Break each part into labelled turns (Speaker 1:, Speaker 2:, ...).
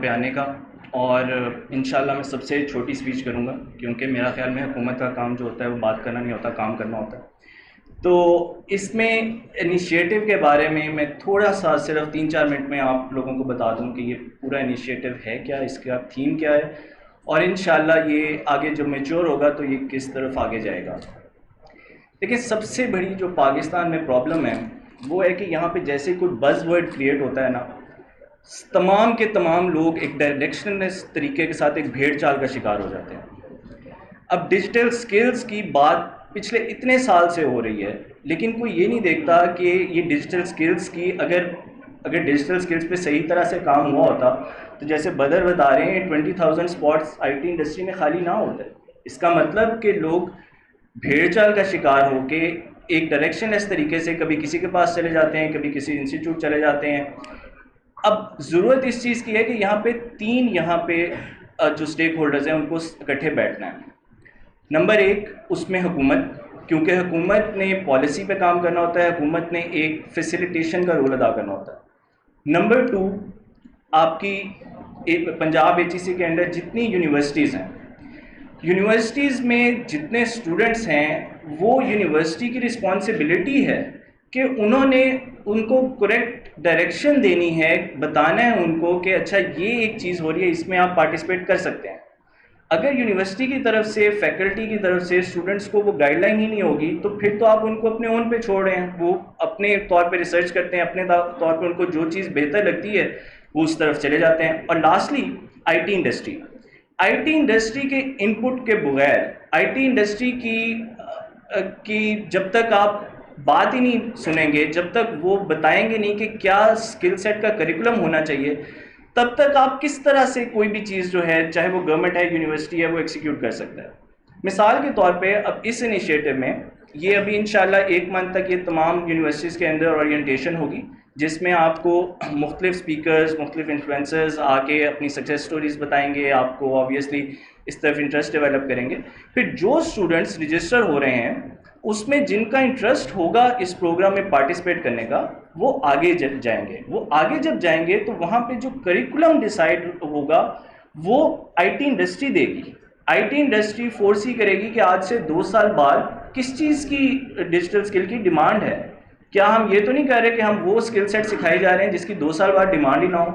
Speaker 1: پہ آنے کا، اور انشاءاللہ میں سب سے چھوٹی سپیچ کروں گا، کیونکہ میرا خیال میں حکومت کا کام جو ہوتا ہے وہ بات کرنا نہیں ہوتا، کام کرنا ہوتا ہے۔ تو اس میں انیشیٹو کے بارے میں میں تھوڑا سا صرف 3-4 منٹ میں آپ لوگوں کو بتا دوں کہ یہ پورا انیشیٹو ہے کیا، اس کا تھیم کیا ہے، اور انشاءاللہ یہ آگے جب میچور ہوگا تو یہ کس طرف آگے جائے گا۔ لیکن سب سے بڑی جو پاکستان میں پرابلم ہے وہ ہے کہ یہاں پہ جیسے کوئی بز ورڈ کریٹ ہوتا ہے نا، تمام کے تمام لوگ ایک ڈائریکشنلیس طریقے کے ساتھ ایک بھیڑ چال کا شکار ہو جاتے ہیں۔ اب ڈیجیٹل سکلز کی بات پچھلے اتنے سال سے ہو رہی ہے، لیکن کوئی یہ نہیں دیکھتا کہ یہ ڈیجیٹل سکلز کی اگر ڈیجیٹل سکلز پہ صحیح طرح سے کام ہوا ہوتا تو جیسے بدر بتا رہے ہیں 20,000 اسپاٹس آئی ٹی انڈسٹری میں خالی نہ ہوتے۔ اس کا مطلب کہ لوگ بھیڑ چال کا شکار ہو کے ایک ڈائریکشن لیس طریقے سے کبھی کسی کے پاس چلے جاتے ہیں، کبھی کسی انسٹیٹیوٹ چلے جاتے ہیں۔ اب ضرورت اس چیز کی ہے کہ یہاں پہ یہاں پہ جو سٹیک ہولڈرز ہیں ان کو اکٹھے بیٹھنا ہے۔ نمبر 1 اس میں حکومت، کیونکہ حکومت نے پالیسی پہ کام کرنا ہوتا ہے، حکومت نے ایک فیسیلیٹیشن کا رول ادا کرنا ہوتا ہے۔ نمبر 2 آپ کی پنجاب HEC کے انڈر جتنی یونیورسٹیز ہیں، یونیورسٹیز میں جتنے اسٹوڈنٹس ہیں، وہ یونیورسٹی کی رسپانسبلٹی ہے کہ انہوں نے ان کو کریکٹ ڈائریکشن دینی ہے، بتانا ہے ان کو کہ اچھا یہ ایک چیز ہو رہی ہے، اس میں آپ پارٹیسپیٹ کر سکتے ہیں۔ اگر یونیورسٹی کی طرف سے، فیکلٹی کی طرف سے اسٹوڈنٹس کو وہ گائیڈ لائن ہی نہیں ہوگی تو پھر تو آپ ان کو اپنے اون پہ چھوڑ رہے ہیں، وہ اپنے طور پہ ریسرچ کرتے ہیں، اپنے طور پہ ان کو جو چیز بہتر لگتی ہے وہ اس طرف چلے جاتے ہیں۔ اور لاسٹلی آئی ٹی انڈسٹری کے انپٹ کے بغیر، آئی ٹی انڈسٹری کی جب تک آپ بات ہی نہیں سنیں گے، جب تک وہ بتائیں گے نہیں کہ کیا اسکل سیٹ کا کریکولم ہونا چاہیے، تب تک آپ کس طرح سے کوئی بھی چیز جو ہے، چاہے وہ گورنمنٹ ہے، یونیورسٹی ہے، وہ ایکسیکیوٹ کر سکتا ہے۔ مثال کے طور پہ اب اس انیشیٹو میں یہ ابھی انشاءاللہ 1 منتھ تک یہ تمام یونیورسٹیز کے اندر اورینٹیشن ہوگی، جس میں آپ کو مختلف سپیکرز، مختلف انفلوئنسرز آ کے اپنی سکسیس سٹوریز بتائیں گے، آپ کو آبویسلی اس طرف انٹرسٹ ڈیولپ کریں گے۔ پھر جو اسٹوڈنٹس رجسٹر ہو رہے ہیں اس میں جن کا انٹرسٹ ہوگا اس پروگرام میں پارٹیسپیٹ کرنے کا، وہ آگے جائیں گے۔ وہ آگے جب جائیں گے تو وہاں پہ جو کریکولم ڈیسائیڈ ہوگا وہ آئی ٹی انڈسٹری دے گی۔ آئی ٹی انڈسٹری فورس ہی کرے گی کہ آج سے 2 سال بعد کس چیز کی ڈیجیٹل سکل کی ڈیمانڈ ہے۔ کیا ہم یہ تو نہیں کہہ رہے کہ ہم وہ اسکل سیٹ سکھائے جا رہے ہیں جس کی 2 سال بعد ڈیمانڈ ہی نہ ہو۔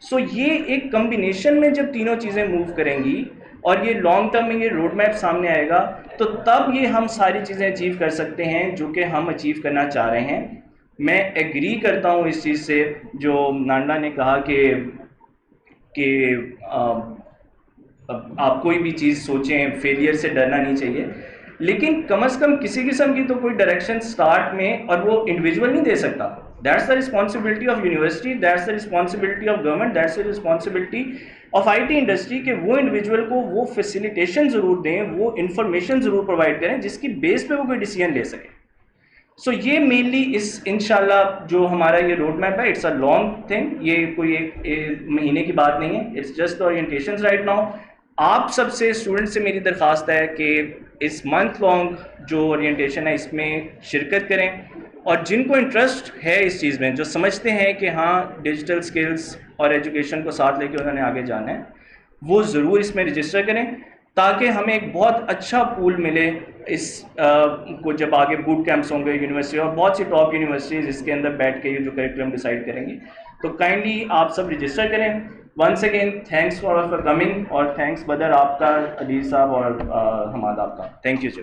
Speaker 1: سو یہ ایک کمبینیشن میں جب تینوں چیزیں موو کریں گی اور یہ لانگ ٹرم میں یہ روڈ میپ سامنے آئے گا تو تب یہ ہم ساری چیزیں اچیو کر سکتے ہیں جو کہ ہم اچیو کرنا چاہ رہے ہیں۔ میں ایگری کرتا ہوں اس چیز سے جو نانڈا نے کہا کہ آپ کوئی بھی چیز سوچیں، فیلئر سے ڈرنا نہیں چاہیے، لیکن کم از کم کسی قسم کی تو کوئی ڈائریکشن سٹارٹ میں، اور وہ انڈیویجول نہیں دے سکتا۔ That's the responsibility of university, that's the responsibility of government, that's the responsibility of I T industry کہ وہ انڈیویجول کو وہ فیسیلیٹیشن ضرور دیں، وہ انفارمیشن ضرور پرووائڈ کریں جس کی بیس پہ وہ کوئی ڈیسیجن لے سکے۔ سو یہ مینلی اس انشاءاللہ جو ہمارا یہ روڈ میپ ہے، اٹس اے لانگ تھنگ، یہ کوئی ایک مہینے کی بات نہیں ہے، it's just orientations right now. آپ سب سے اسٹوڈنٹ سے میری درخواست ہے کہ اس منتھ لانگ جو اورینٹیشن ہے اس میں شرکت کریں، اور جن کو انٹرسٹ ہے اس چیز میں، جو سمجھتے ہیں کہ ہاں ڈیجیٹل سکلز اور ایجوکیشن کو ساتھ لے کے انہوں نے آگے جانا ہے، وہ ضرور اس میں رجسٹر کریں تاکہ ہمیں ایک بہت اچھا پول ملے اس کو جب آگے بوٹ کیمپس ہوں گے یونیورسٹی، اور بہت سی ٹاپ یونیورسٹیز اس کے اندر بیٹھ کے یہ جو کریکولم ڈیسائیڈ کریں گی۔ تو کائنڈلی آپ سب رجسٹر کریں۔ Once again thanks for coming, اور تھینکس بدر آپ کا، علی صاحب اور حماد آپ کا، تھینک یو سر۔